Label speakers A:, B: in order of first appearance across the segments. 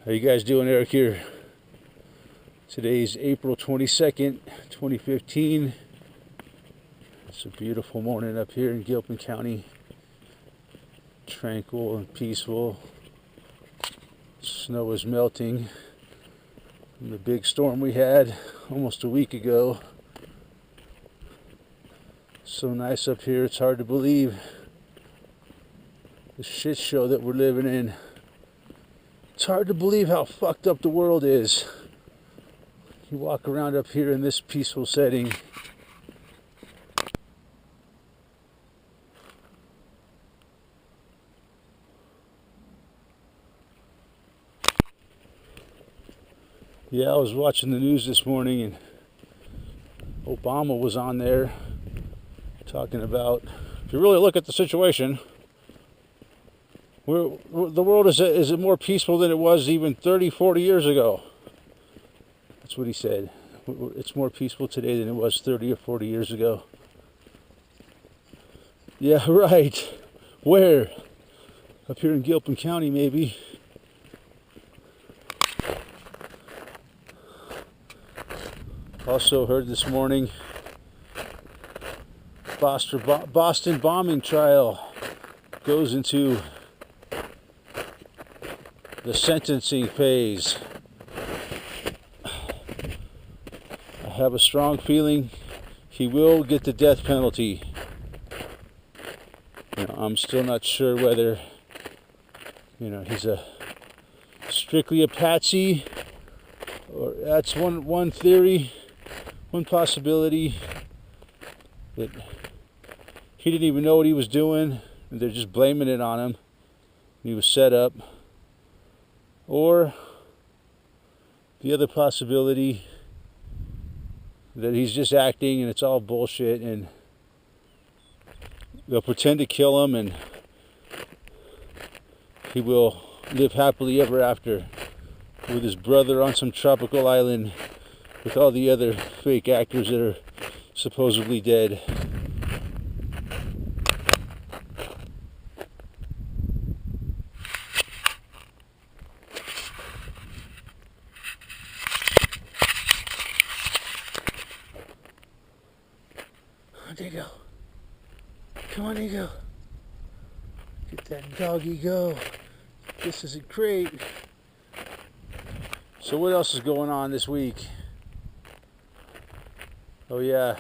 A: How you guys doing? Eric here. Today's April 22nd, 2015. It's a beautiful morning up here in Gilpin County. Tranquil and peaceful. Snow is melting from the big storm we had almost a week ago. So nice up here, it's hard to believe the shit show that we're living in. It's hard to believe how fucked up the world is. You walk around up here in this peaceful setting. Yeah, I was watching the news this morning and Obama was on there talking about, if you really look at the situation, the world is more peaceful than it was even 30, 40 years ago. That's what he said. It's more peaceful today than it was 30 or 40 years ago. Yeah, right. Where? Up here in Gilpin County, maybe. Also heard this morning, Boston bombing trial goes into the sentencing phase. I have a strong feeling he will get the death penalty. I'm still not sure whether, he's strictly a patsy, or that's one theory, one possibility, that he didn't even know what he was doing and they're just blaming it on him. He was set up. Or the other possibility that he's just acting and it's all bullshit and they'll pretend to kill him and he will live happily ever after with his brother on some tropical island with all the other fake actors that are supposedly dead. Ego. Come on, Ego. Get that doggy go. This isn't great. So what else is going on this week? Oh yeah,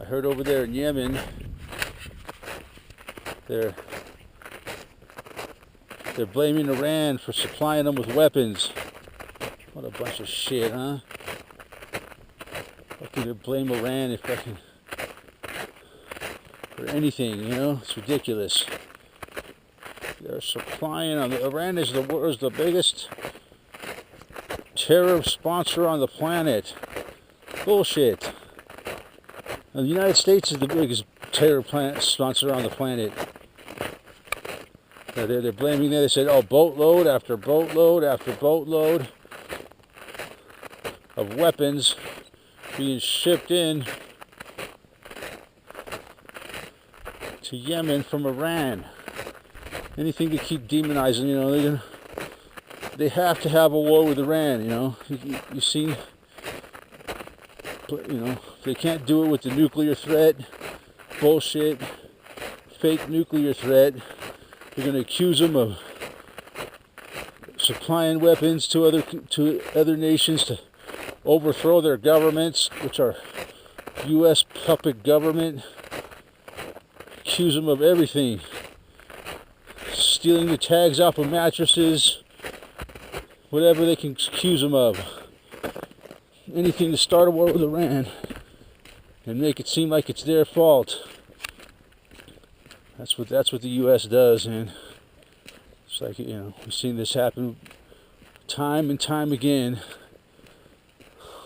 A: I heard over there in Yemen, they're blaming Iran for supplying them with weapons. What a bunch of shit, huh? Fucking to blame Iran if fucking for anything, it's ridiculous. They're supplying them. Iran is the world's the biggest terror sponsor on the planet. Bullshit. And the United States is the biggest terror sponsor on the planet. They're blaming that. They said, boatload after boatload after boatload of weapons being shipped in to Yemen from Iran. Anything to keep demonizing, they have to have a war with Iran, You see, if they can't do it with the nuclear threat, bullshit, fake nuclear threat, they're going to accuse them of supplying weapons to other nations to overthrow their governments, which are U.S. puppet government. Accuse them of everything. Stealing the tags off of mattresses. Whatever they can accuse them of. Anything to start a war with Iran and make it seem like it's their fault. That's what the U.S. does, and it's like, we've seen this happen time and time again.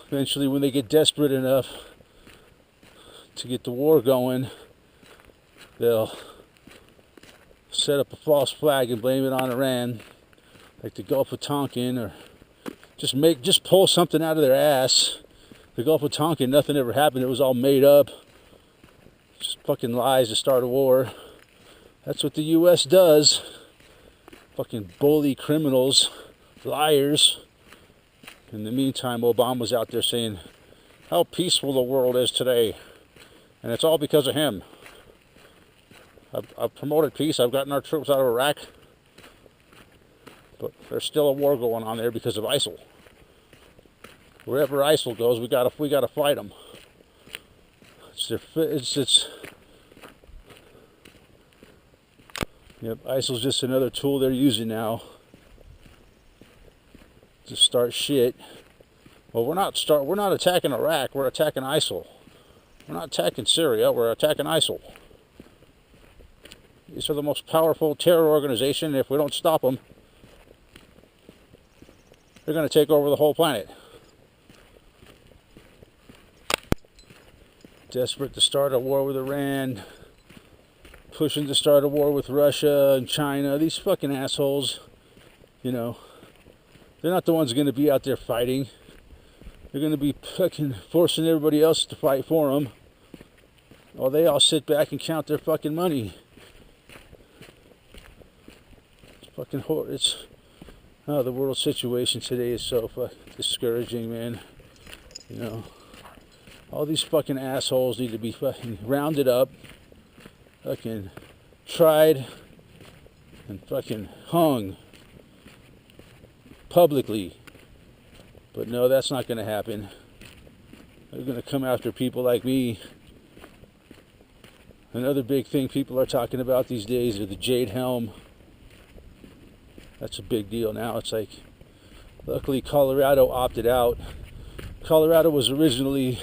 A: Eventually, when they get desperate enough to get the war going, they'll set up a false flag and blame it on Iran, like the Gulf of Tonkin, or just pull something out of their ass. The Gulf of Tonkin, nothing ever happened. It was all made up. Just fucking lies to start a war. That's what the U.S. does. fucking bully criminals, liars. In the meantime, Obama's out there saying how peaceful the world is today. And it's all because of him. I've promoted peace. I've gotten our troops out of Iraq. But there's still a war going on there because of ISIL. Wherever ISIL goes, we gotta fight them. Yep, ISIL's just another tool they're using now to start shit. Well, we're not attacking Iraq. We're attacking ISIL. We're not attacking Syria. We're attacking ISIL. These are the most powerful terror organization. If we don't stop them, they're going to take over the whole planet. Desperate to start a war with Iran, pushing to start a war with Russia and China. These fucking assholes, you know, they're not the ones going to be out there fighting. They're going to be fucking forcing everybody else to fight for them, while they all sit back and count their fucking money. It's fucking horrible. The world situation today is so discouraging, man. You know, all these fucking assholes need to be fucking rounded up, fucking tried, and fucking hung publicly. But no, that's not going to happen. They're going to come after people like me. Another big thing people are talking about these days are the Jade Helm. That's a big deal now. It's like, luckily Colorado opted out. Colorado was originally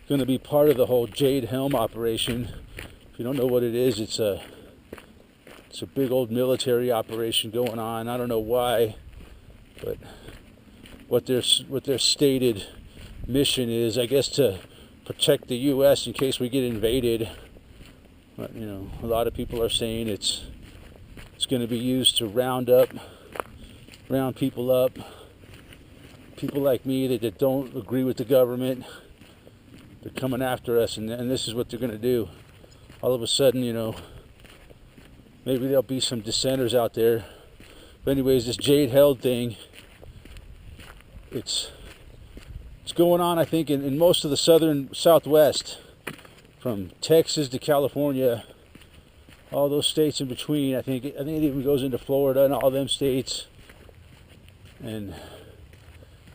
A: going to be part of the whole Jade Helm operation. If you don't know what it is, it's a big old military operation going on. I don't know why, but what their stated mission is, I guess, to protect the U.S. in case we get invaded. But, you know, a lot of people are saying it's going to be used to round people up, people like me that don't agree with the government. They're coming after us, and this is what they're going to do. All of a sudden, you know, maybe there'll be some dissenters out there. But anyways, this Jade Held thing, it's going on, I think, in most of the southwest, from Texas to California, all those states in between. I think it even goes into Florida and all them states. And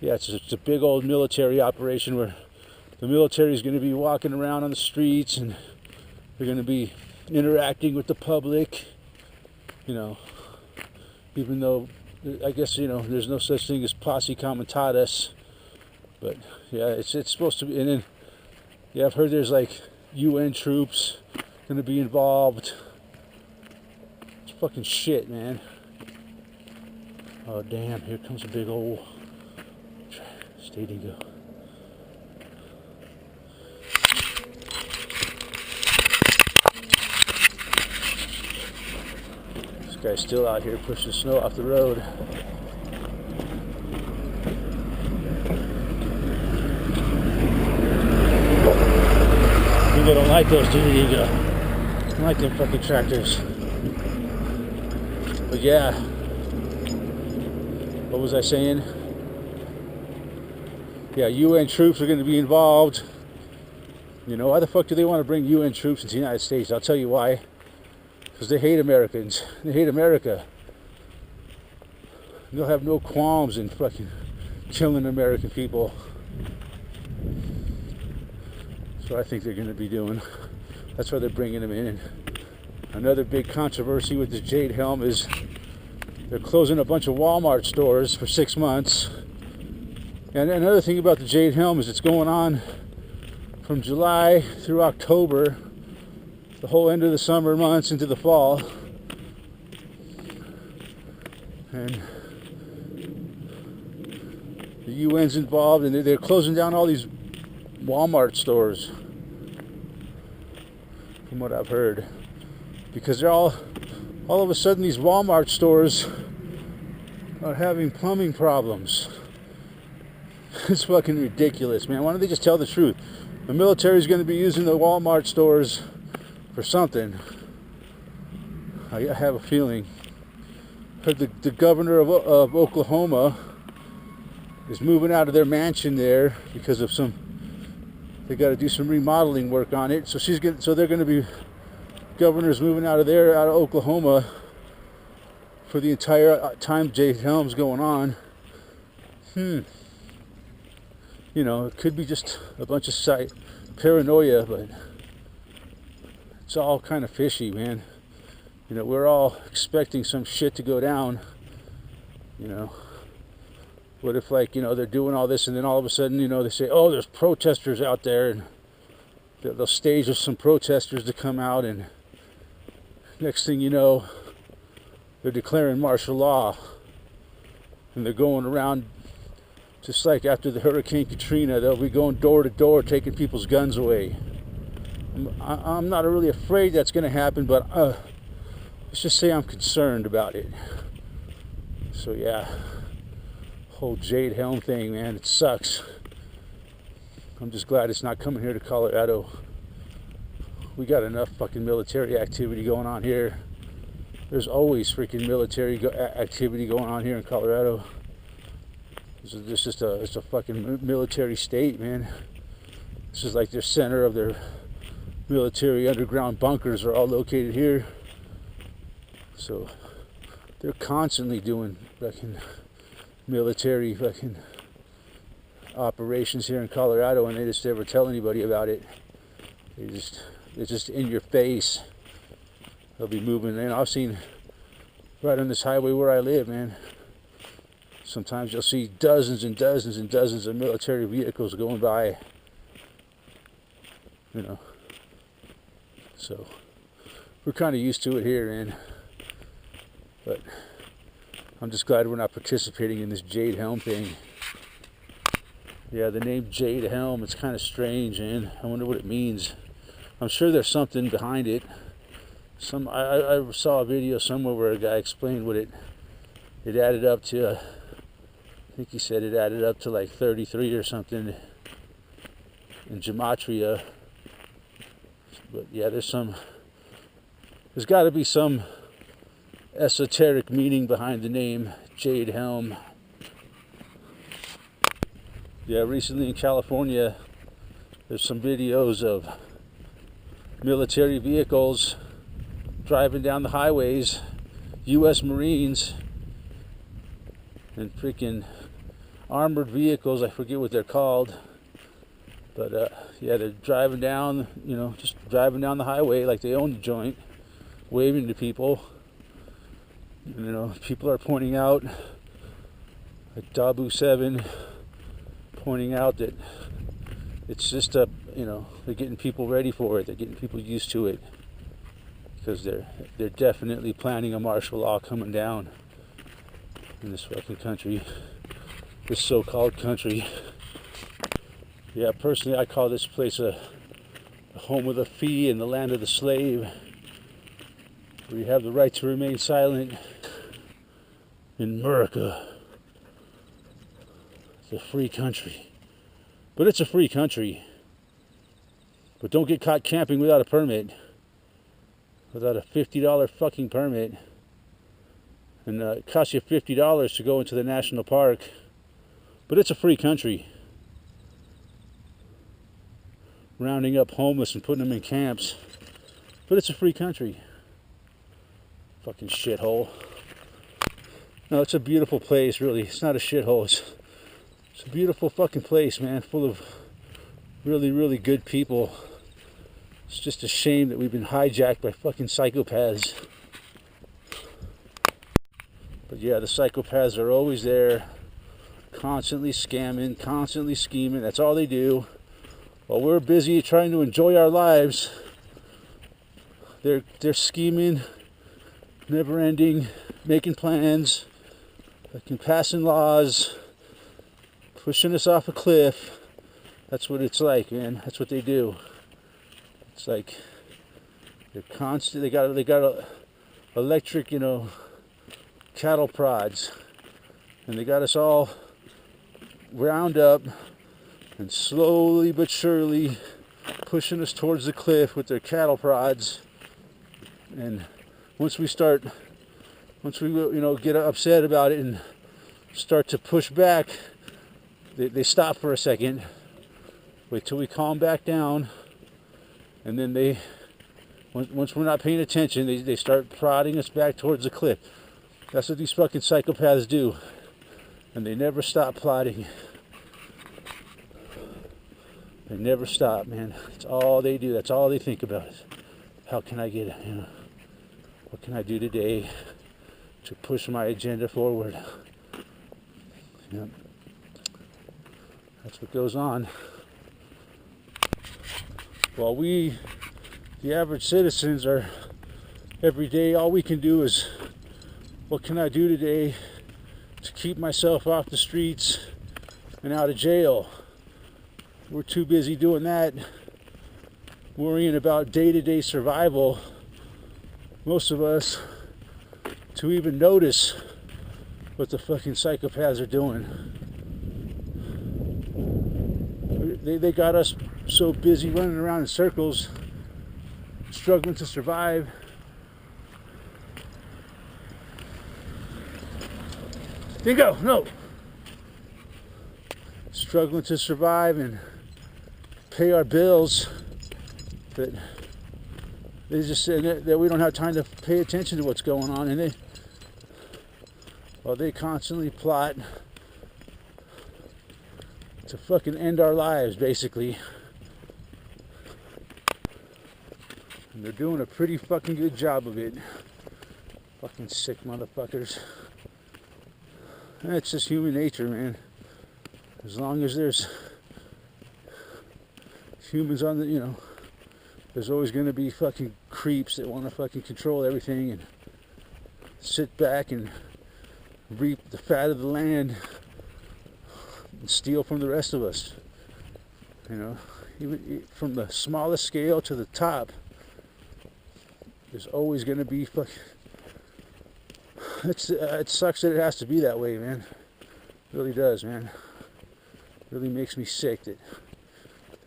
A: yeah, it's a big old military operation where the military is going to be walking around on the streets, and they're going to be interacting with the public, you know, even though I guess, you know, there's no such thing as posse comitatus. But yeah, it's supposed to be. And then, yeah, I've heard there's like UN troops going to be involved. It's fucking shit, man. Oh damn, here comes a big old State Eagle. This guy's still out here pushing snow off the road. You don't like those, do you? You don't like them fucking tractors. But yeah, what was I saying? Yeah, UN troops are going to be involved. You know, why the fuck do they want to bring UN troops into the United States? I'll tell you why. Because they hate Americans. They hate America. They'll have no qualms in fucking killing American people. That's what I think they're going to be doing. That's why they're bringing them in. And another big controversy with the Jade Helm is they're closing a bunch of Walmart stores for 6 months. And another thing about the Jade Helm is it's going on from July through October, the whole end of the summer months into the fall. And the UN's involved, and they're closing down all these Walmart stores, from what I've heard, because they're all of a sudden these Walmart stores are having plumbing problems. It's fucking ridiculous, man. Why don't they just tell the truth? The military is going to be using the Walmart stores for something. I have a feeling the governor of Oklahoma is moving out of their mansion there because of they got to do some remodeling work on it. So they're going to be, governor's moving out of Oklahoma for the entire time Jade Helm's going on. You know, it could be just a bunch of paranoia, but it's all kind of fishy, man. You know, we're all expecting some shit to go down. You know, what if, like, you know, they're doing all this and then all of a sudden, you know, they say, oh, there's protesters out there, and they'll stage some protesters to come out, and next thing you know, they're declaring martial law, and they're going around just like after the Hurricane Katrina. They'll be going door to door taking people's guns away. I'm not really afraid that's going to happen, but let's just say I'm concerned about it. So yeah, whole Jade Helm thing, man, it sucks. I'm just glad it's not coming here to Colorado. We got enough fucking military activity going on here. There's always freaking military activity going on here in Colorado. It's a fucking military state, man. This is like their center of their military underground bunkers are all located here. So they're constantly doing fucking military fucking operations here in Colorado, and they just never tell anybody about it. It's just in your face. They'll be moving in. I've seen right on this highway where I live, man. Sometimes you'll see dozens and dozens and dozens of military vehicles going by. You know. So we're kind of used to it here, man. But I'm just glad we're not participating in this Jade Helm thing. Yeah, the name Jade Helm, it's kind of strange, man. I wonder what it means. I'm sure there's something behind it. I saw a video somewhere where a guy explained what it added up to. I think he said it added up to like 33 or something in gematria. But yeah, there's got to be some esoteric meaning behind the name Jade Helm. Yeah, recently in California, there's some videos of military vehicles driving down the highways, U.S. Marines, and freaking armored vehicles. I forget what they're called, but yeah, they're driving down, you know, just driving down the highway like they own the joint, waving to people. You know, people are pointing out, like Dabu 7, pointing out that it's just you know, they're getting people ready for it. They're getting people used to it, because they're definitely planning a martial law coming down in this fucking country, this so-called country. Yeah, personally, I call this place a home of the free and the land of the slave, where you have the right to remain silent. In America, it's a free country. But it's a free country. But don't get caught camping without a permit. Without a $50 fucking permit. And it costs you $50 to go into the national park. But it's a free country. Rounding up homeless and putting them in camps. But it's a free country. Fucking shithole. No, it's a beautiful place, really. It's not a shithole. It's a beautiful fucking place, man. Full of really, really good people. It's just a shame that we've been hijacked by fucking psychopaths. But yeah, the psychopaths are always there. Constantly scamming, constantly scheming. That's all they do. While we're busy trying to enjoy our lives, they're scheming, never ending, making plans, fucking passing laws, pushing us off a cliff. That's what it's like, man. That's what they do. It's like they're constant. They got electric, you know, cattle prods, and they got us all wound up and slowly but surely pushing us towards the cliff with their cattle prods. And once we start once we, you know, get upset about it and start to push back, they stop for a second, wait till we calm back down, and then they, once we're not paying attention, they start prodding us back towards the cliff. That's what these fucking psychopaths do, and they never stop plotting. They never stop, man. That's all they do. That's all they think about is, how can I get, you know, what can I do today to push my agenda forward? Yep. That's what goes on. While we, the average citizens, are every day, all we can do is, what can I do today to keep myself off the streets and out of jail? We're too busy doing that, worrying about day-to-day survival, most of us, to even notice what the fucking psychopaths are doing. They got us so busy running around in circles, struggling to survive. Dingo, no! Struggling to survive and pay our bills, that they just said that we don't have time to pay attention to what's going on, and they constantly plot to fucking end our lives, basically. And they're doing a pretty fucking good job of it. Fucking sick motherfuckers. That's just human nature, man. As long as there's humans on the, you know, there's always going to be fucking creeps that want to fucking control everything and sit back and reap the fat of the land and steal from the rest of us. You know, even from the smallest scale to the top, there's always going to be fucking. It sucks that it has to be that way, man. It really does, man. It really makes me sick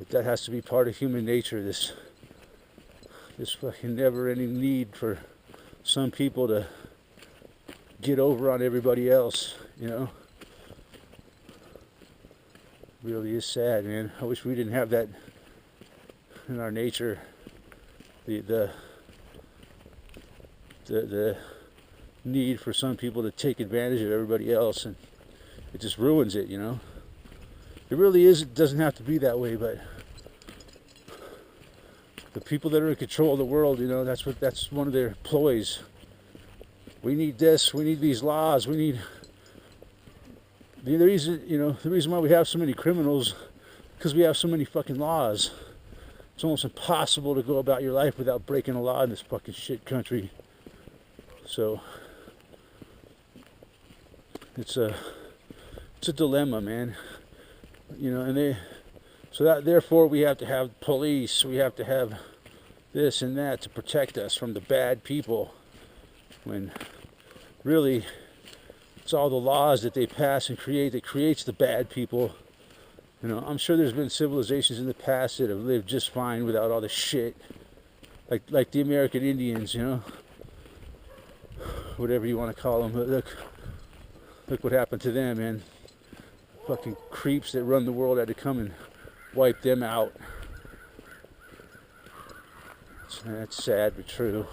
A: that has to be part of human nature. This fucking never-ending need for some people to get over on everybody else, you know. It really is sad, man. I wish we didn't have that in our nature. The need for some people to take advantage of everybody else, and it just ruins it, you know. It really is. It doesn't have to be that way, but the people that are in control of the world, you know, that's one of their ploys. We need this. We need these laws. We need the reason, you know, the reason why we have so many criminals, because we have so many fucking laws. It's almost impossible to go about your life without breaking a law in this fucking shit country. So it's a dilemma, man. You know, and therefore we have to have police, we have to have this and that to protect us from the bad people, when really it's all the laws that they pass and create that creates the bad people. You know, I'm sure there's been civilizations in the past that have lived just fine without all the shit, like the American Indians, you know, whatever you want to call them. But look what happened to them, man. Fucking creeps that run the world had to come and wipe them out. That's sad but true.